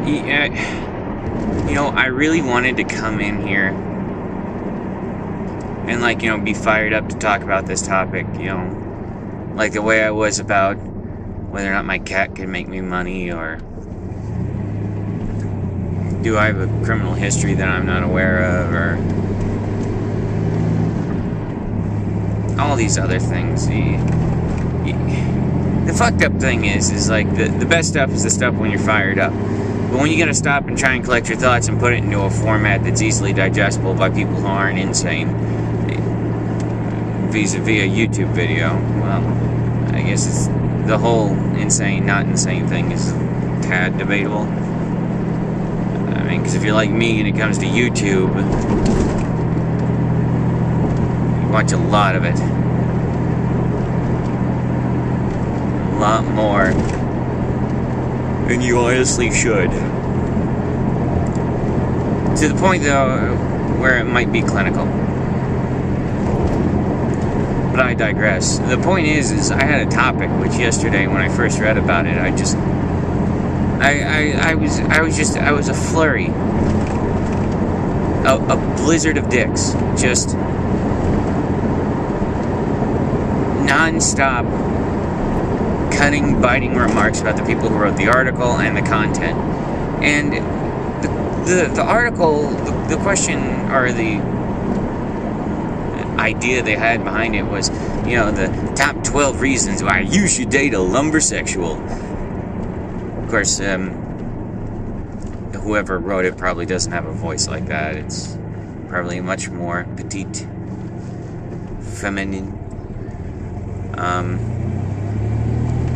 you know, I really wanted to come in here and, like, you know, be fired up to talk about this topic, you know, like the way I was about whether or not my cat could make me money, or do I have a criminal history that I'm not aware of, or all these other things. The fucked up thing is like, the best stuff is the stuff when you're fired up. But when you gotta stop and try and collect your thoughts and put it into a format that's easily digestible by people who aren't insane, vis-a-vis a YouTube video, well, I guess it's the whole insane, not insane thing is a tad debatable. I mean, because if you're like me and it comes to YouTube, you watch a lot of it. A lot more than you honestly should. To the point, though, where it might be clinical. But I digress. The point is I had a topic, which yesterday when I first read about it, I was a flurry. A blizzard of dicks. Just non-stop cutting, biting remarks about the people who wrote the article and the content. And the article, the question, or the idea they had behind it was, you know, the top 12 reasons why you should date a lumbersexual. Of course, whoever wrote it probably doesn't have a voice like that. It's probably much more petite, feminine.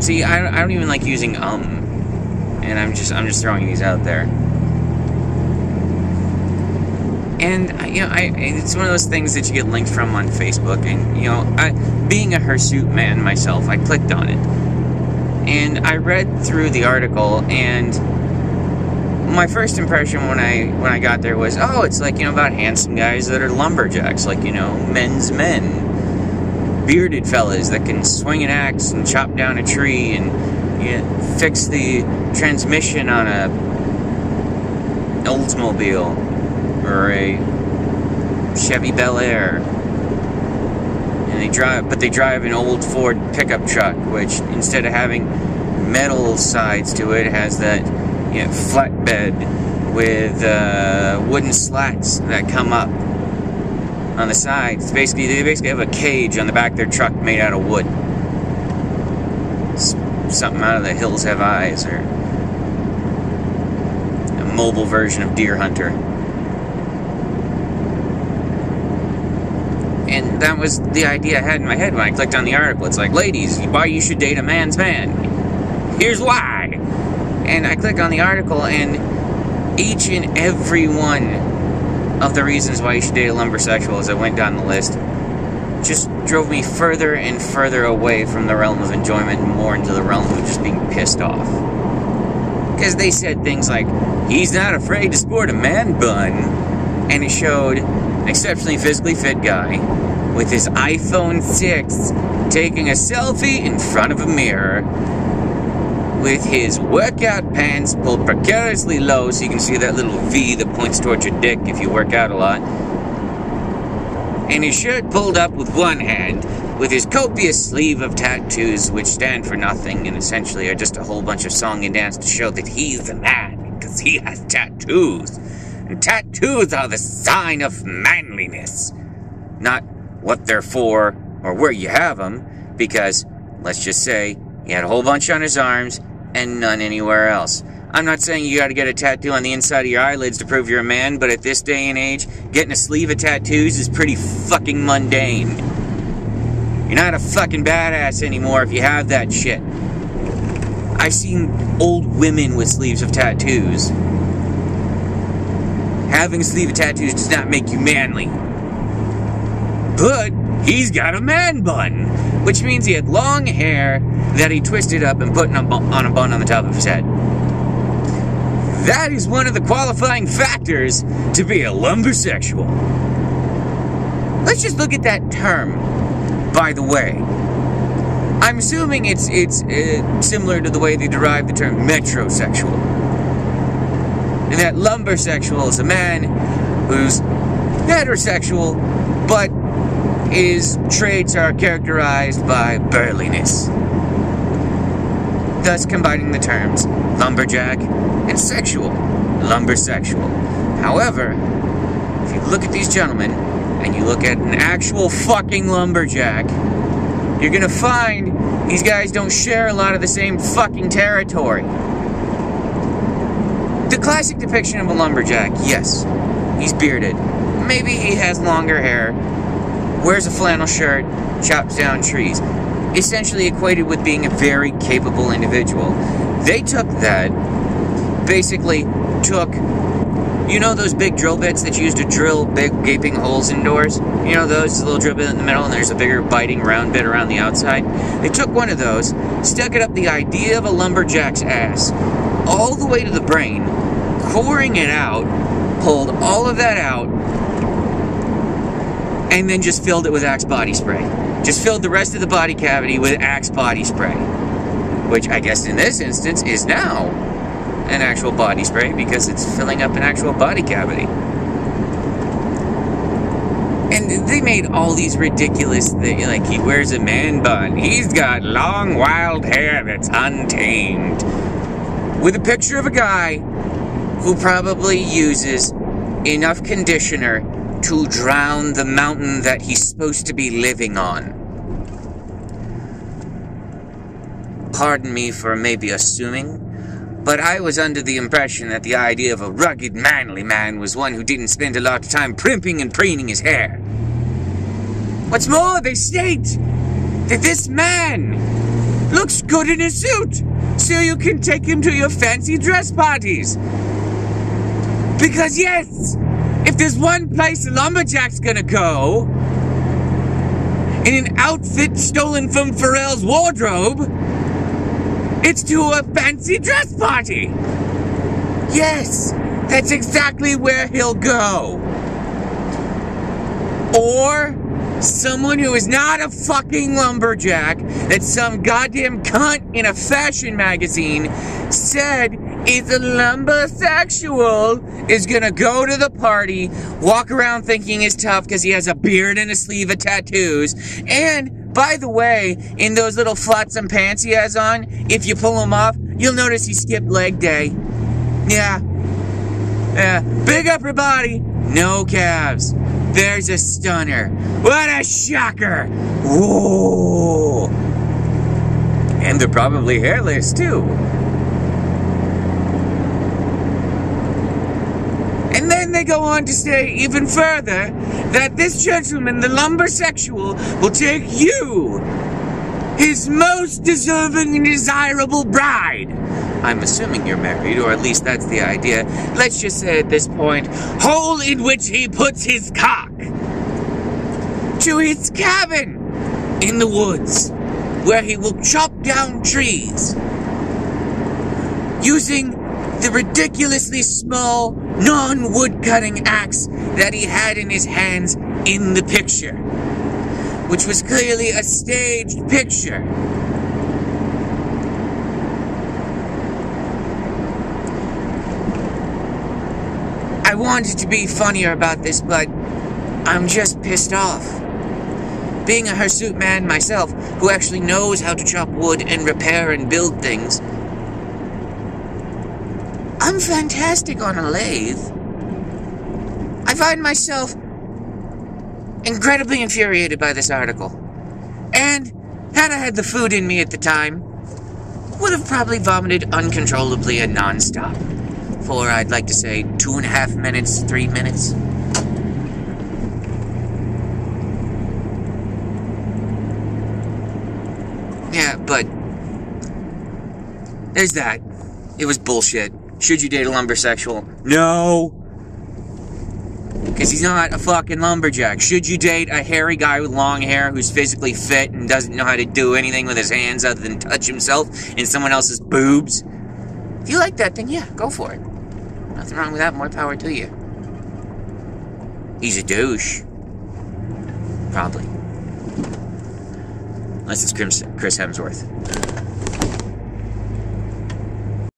See, I don't even like using and I'm just throwing these out there. And, you know, it's one of those things that you get linked from on Facebook, and, you know, being a hirsute man myself, I clicked on it. And I read through the article, and my first impression when I got there was, oh, it's like, you know, about handsome guys that are lumberjacks, like, you know, men's men. Bearded fellas that can swing an axe and chop down a tree and, you know, fix the transmission on a Oldsmobile or a Chevy Bel Air, and they drive an old Ford pickup truck, which instead of having metal sides to it, has that, you know, flatbed with wooden slats that come up on the sides. They basically have a cage on the back of their truck made out of wood. Something out of The Hills Have Eyes, or a mobile version of Deer Hunter. And that was the idea I had in my head when I clicked on the article. It's like, ladies, why you should date a man's man. Here's why. And I click on the article, and each and every one of the reasons why you should date a lumbersexual, as I went down the list, just drove me further and further away from the realm of enjoyment and more into the realm of just being pissed off. Because they said things like, he's not afraid to sport a man bun, and it showed an exceptionally physically fit guy with his iPhone 6 taking a selfie in front of a mirror with his workout pants pulled precariously low so you can see that little V that points towards your dick if you work out a lot, and his shirt pulled up with one hand, with his copious sleeve of tattoos, which stand for nothing and essentially are just a whole bunch of song and dance to show that he's the man, because he has tattoos. And tattoos are the sign of manliness, not what they're for or where you have them, because, let's just say, he had a whole bunch on his arms and none anywhere else. I'm not saying you gotta get a tattoo on the inside of your eyelids to prove you're a man, but at this day and age, getting a sleeve of tattoos is pretty fucking mundane. You're not a fucking badass anymore if you have that shit. I've seen old women with sleeves of tattoos. Having a sleeve of tattoos does not make you manly. But he's got a man bun, which means he had long hair that he twisted up and put on a bun on the top of his head. That is one of the qualifying factors to be a lumbersexual. Let's just look at that term, by the way. I'm assuming it's similar to the way they derive the term metrosexual. and that lumbersexual is a man who's heterosexual, but his traits are characterized by burliness, thus combining the terms lumberjack and sexual, lumbersexual. However, if you look at these gentlemen, and you look at an actual fucking lumberjack, you're gonna find these guys don't share a lot of the same fucking territory. The classic depiction of a lumberjack, yes, he's bearded. Maybe he has longer hair, wears a flannel shirt, chops down trees. Essentially equated with being a very capable individual. They took that, basically took, you know those big drill bits that you use to drill big gaping holes in doors? You know those, little drill bit in the middle and there's a bigger biting round bit around the outside? They took one of those, stuck it up the idea of a lumberjack's ass, all the way to the brain, coring it out, pulled all of that out, and then just filled it with Axe body spray. Just filled the rest of the body cavity with Axe body spray. Which I guess in this instance is now an actual body spray because it's filling up an actual body cavity. And they made all these ridiculous things, like he wears a man bun, he's got long wild hair that's untamed. With a picture of a guy who probably uses enough conditioner to drown the mountain that he's supposed to be living on. Pardon me for maybe assuming, but I was under the impression that the idea of a rugged, manly man was one who didn't spend a lot of time primping and preening his hair. What's more, they state that this man looks good in a suit, so you can take him to your fancy dress parties. Because yes, if there's one place a lumberjack's gonna go, in an outfit stolen from Pharrell's wardrobe, it's to a fancy dress party. Yes, that's exactly where he'll go. Or someone who is not a fucking lumberjack that some goddamn cunt in a fashion magazine said is a lumbersexual is gonna go to the party, walk around thinking he's tough because he has a beard and a sleeve of tattoos, and by the way, in those little flotsam pants he has on, if you pull them off, you'll notice he skipped leg day. Yeah. Big upper body, no calves. There's a stunner. What a shocker! Whoa! And they're probably hairless, too. And then they go on to say even further that this gentleman, the lumbersexual, will take you, his most deserving and desirable bride. I'm assuming you're married, or at least that's the idea. Let's just say at this point, hole in which he puts his cock, to his cabin in the woods, where he will chop down trees, using the ridiculously small, non-wood-cutting axe that he had in his hands in the picture, which was clearly a staged picture. I wanted to be funnier about this, but I'm just pissed off. Being a hirsute man myself, who actually knows how to chop wood and repair and build things, I'm fantastic on a lathe. I find myself incredibly infuriated by this article. And, had I had the food in me at the time, would have probably vomited uncontrollably and non-stop. For, I'd like to say, 2.5 minutes, 3 minutes. Yeah, but there's that. It was bullshit. Should you date a lumbersexual? No. Because he's not a fucking lumberjack. Should you date a hairy guy with long hair who's physically fit and doesn't know how to do anything with his hands other than touch himself in someone else's boobs? If you like that, then yeah, go for it. Nothing wrong with that. More power to you. He's a douche. Probably. Unless it's Chris Hemsworth.